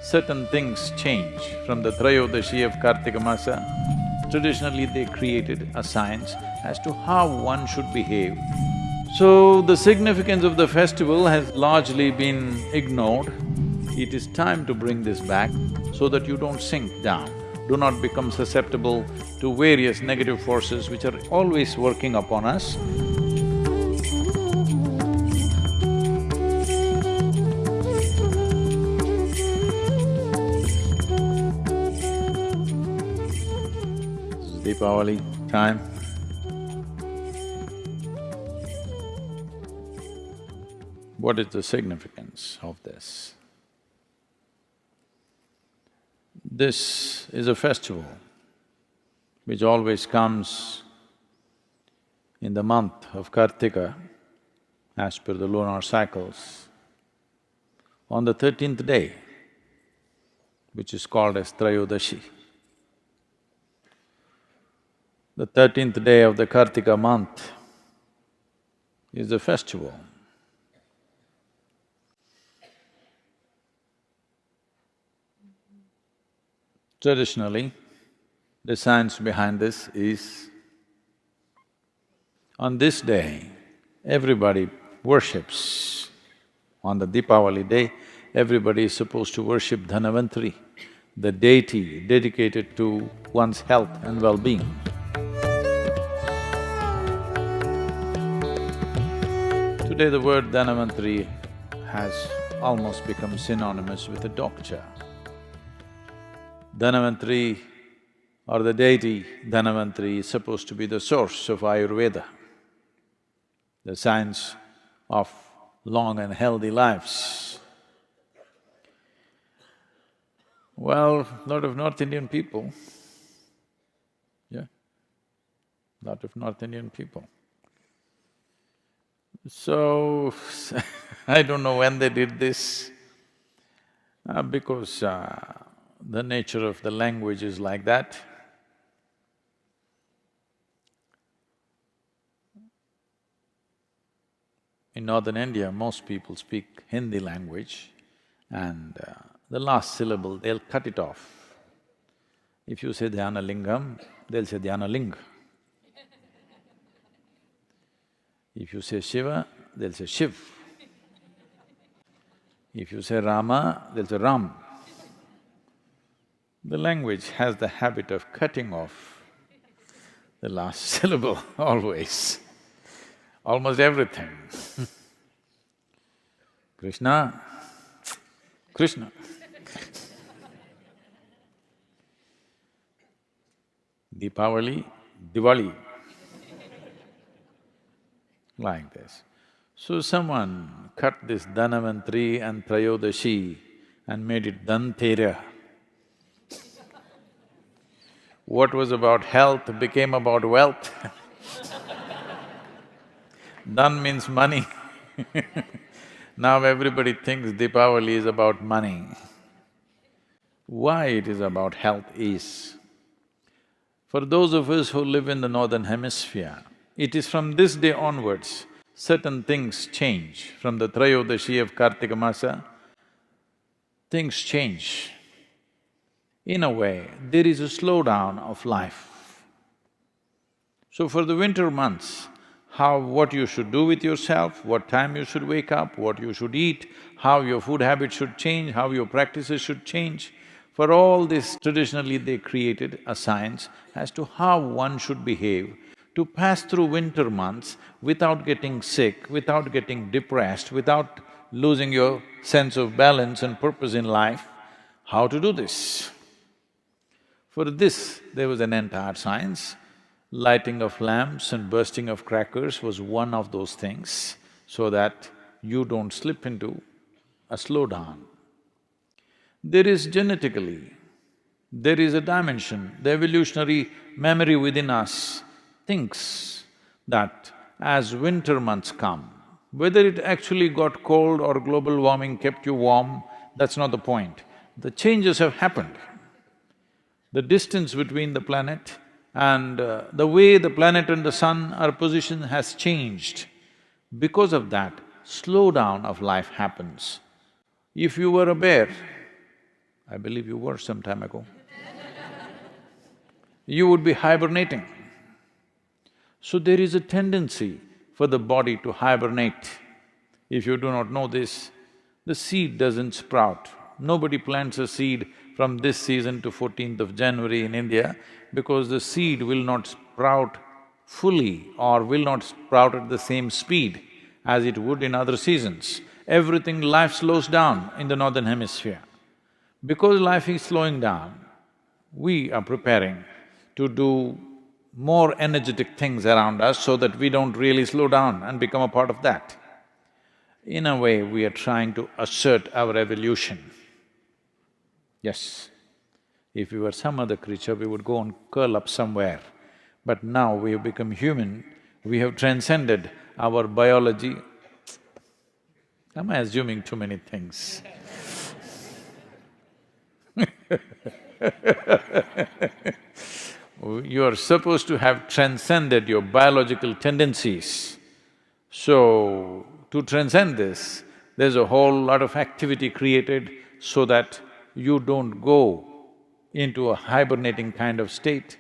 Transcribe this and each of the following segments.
Certain things change from the Trayodashi of Kartika Masa. Traditionally, they created a science as to how one should behave. So, the significance of the festival has largely been ignored. It is time to bring this back so that you don't sink down. Do not become susceptible to various negative forces which are always working upon us. Deepawali time. What is the significance of this? This is a festival which always comes in the month of Kartika as per the lunar cycles, on the 13th day, which is called as Trayodashi. The 13th day of the Kartika month is the festival. Traditionally, the science behind this is, on this day, everybody worships. On the Deepawali day, everybody is supposed to worship Dhanavantari, the deity dedicated to one's health and well-being. Today the word Dhanavantari has almost become synonymous with a doctor. Dhanavantari or the deity Dhanavantari is supposed to be the source of Ayurveda, the science of long and healthy lives. Well, lot of North Indian people, lot of North Indian people. So, I don't know when they did this, because the nature of the language is like that. In northern India, most people speak Hindi language and the last syllable, they'll cut it off. If you say Dhyana Lingam, they'll say Dhyana Ling. If you say Shiva, they'll say Shiv. If you say Rama, they'll say Ram. The language has the habit of cutting off the last syllable always, almost everything. Krishna, Krishna. Deepawali, Diwali. Like this. So someone cut this Dhanavantari and Trayodashi and made it Dhantera. What was about health became about wealth. Dhan means money. Now everybody thinks Deepawali is about money. Why it is about health is, for those of us who live in the northern hemisphere, it is from this day onwards, certain things change. From the Trayodashi of Kartika Masa, things change. In a way, there is a slowdown of life. So for the winter months, what you should do with yourself, what time you should wake up, what you should eat, how your food habits should change, how your practices should change, for all this, traditionally they created a science as to how one should behave to pass through winter months without getting sick, without getting depressed, without losing your sense of balance and purpose in life. How to do this? For this, there was an entire science. Lighting of lamps and bursting of crackers was one of those things, so that you don't slip into a slowdown. There is genetically, there is a dimension, the evolutionary memory within us thinks that as winter months come, whether it actually got cold or global warming kept you warm, that's not the point. The changes have happened. The distance between the planet and the way the planet and the sun are positioned has changed. Because of that, slowdown of life happens. If you were a bear, I believe you were some time ago. You would be hibernating. So there is a tendency for the body to hibernate. If you do not know this, the seed doesn't sprout. Nobody plants a seed from this season to 14th of January in India because the seed will not sprout fully or will not sprout at the same speed as it would in other seasons. Everything, life slows down in the northern hemisphere. Because life is slowing down, we are preparing to do more energetic things around us so that we don't really slow down and become a part of that. In a way, we are trying to assert our evolution. Yes, if we were some other creature, we would go and curl up somewhere. But now we have become human, we have transcended our biology. Am I assuming too many things? You are supposed to have transcended your biological tendencies. So, to transcend this, there's a whole lot of activity created so that you don't go into a hibernating kind of state.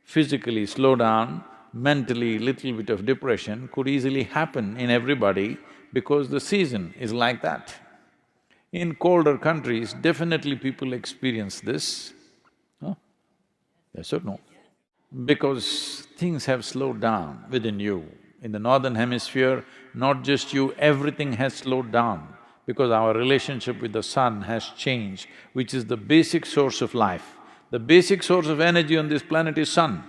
Physically slow down, mentally little bit of depression could easily happen in everybody because the season is like that. In colder countries, definitely people experience this. Huh? Yes or no? Because things have slowed down within you. In the northern hemisphere, not just you, everything has slowed down because our relationship with the sun has changed, which is the basic source of life. The basic source of energy on this planet is sun.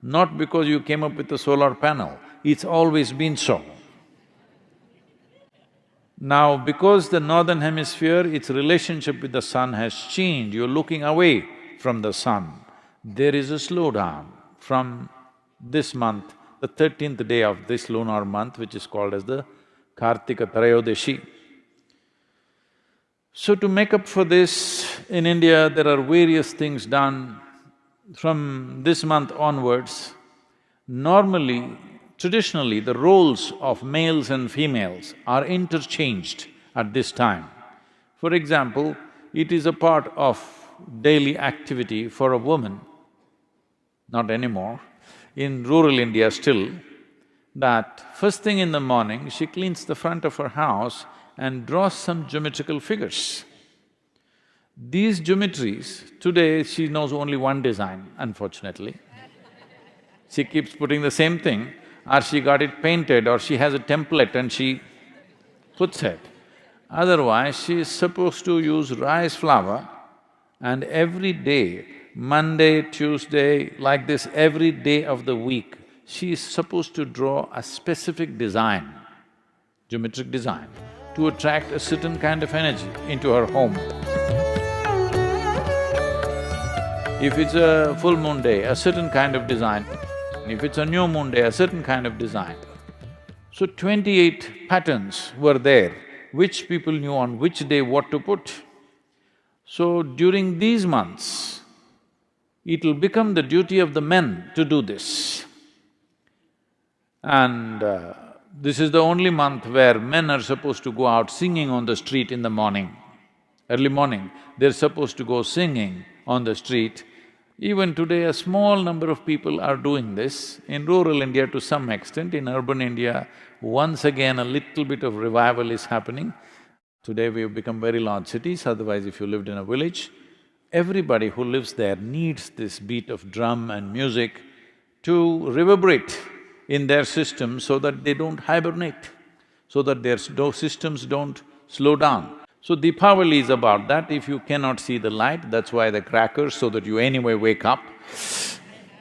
Not because you came up with a solar panel, it's always been so. Now, because the northern hemisphere, its relationship with the sun has changed, you're looking away from the sun. There is a slowdown from this month, the 13th day of this lunar month, which is called as the Kartika Trayodashi. So to make up for this, in India there are various things done. From this month onwards, normally, traditionally, the roles of males and females are interchanged at this time. For example, it is a part of daily activity for a woman, not anymore, in rural India still, that first thing in the morning, she cleans the front of her house and draws some geometrical figures. These geometries, today she knows only one design, unfortunately. She keeps putting the same thing, or she got it painted, or she has a template and she puts it. Otherwise, she is supposed to use rice flour and every day, Monday, Tuesday, like this, every day of the week, she is supposed to draw a specific design, geometric design, to attract a certain kind of energy into her home. If it's a full moon day, a certain kind of design. If it's a new moon day, a certain kind of design. So 28 patterns were there, which people knew on which day what to put. So during these months, it'll become the duty of the men to do this. And this is the only month where men are supposed to go out singing on the street in the morning. Early morning, they're supposed to go singing on the street. Even today, a small number of people are doing this. In rural India to some extent, in urban India, once again a little bit of revival is happening. Today we have become very large cities, otherwise if you lived in a village, everybody who lives there needs this beat of drum and music to reverberate in their system so that they don't hibernate, so that their systems don't slow down. So Deepawali is about that. If you cannot see the light, that's why the crackers, so that you anyway wake up.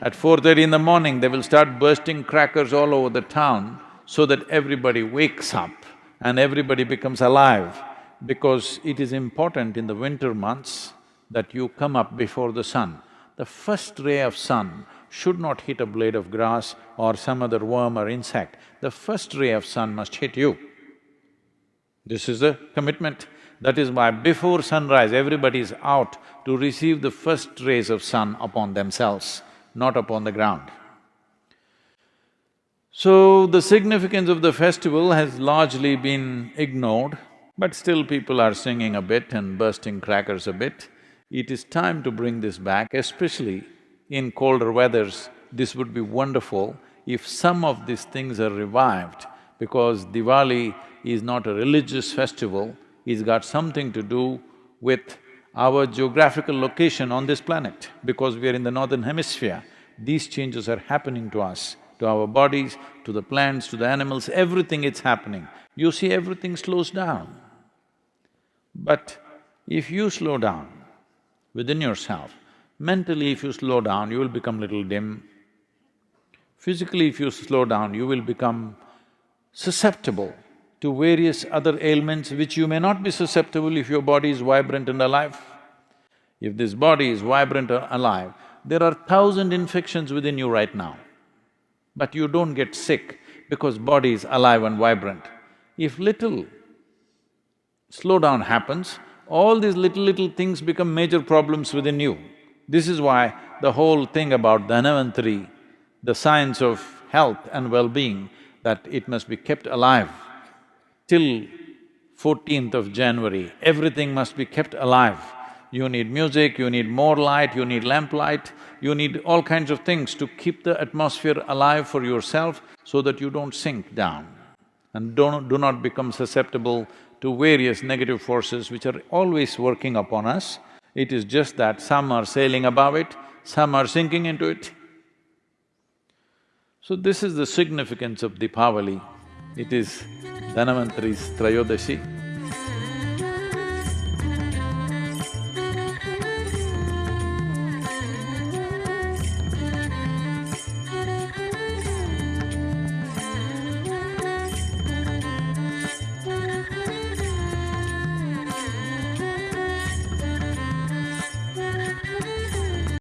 At 4:30 in the morning, they will start bursting crackers all over the town so that everybody wakes up and everybody becomes alive. Because it is important in the winter months that you come up before the sun. The first ray of sun should not hit a blade of grass or some other worm or insect. The first ray of sun must hit you. This is the commitment. That is why before sunrise, everybody is out to receive the first rays of sun upon themselves, not upon the ground. So, the significance of the festival has largely been ignored, but still people are singing a bit and bursting crackers a bit. It is time to bring this back, especially in colder weathers. This would be wonderful if some of these things are revived, because Diwali is not a religious festival, it's got something to do with our geographical location on this planet. Because we are in the northern hemisphere, these changes are happening to us, to our bodies, to the plants, to the animals, everything it's happening. You see, everything slows down. But if you slow down within yourself, mentally if you slow down, you will become little dim. Physically if you slow down, you will become susceptible to various other ailments which you may not be susceptible if your body is vibrant and alive. If this body is vibrant and alive, there are 1,000 infections within you right now, but you don't get sick because body is alive and vibrant. If little slowdown happens, all these little things become major problems within you. This is why the whole thing about Dhanavantari, the science of health and well-being, that it must be kept alive till 14th of January, everything must be kept alive. You need music, you need more light, you need lamplight, you need all kinds of things to keep the atmosphere alive for yourself so that you don't sink down and do not become susceptible to various negative forces which are always working upon us. It is just that some are sailing above it, some are sinking into it. So this is the significance of Deepawali. It is Dhanavantari's Trayodashi.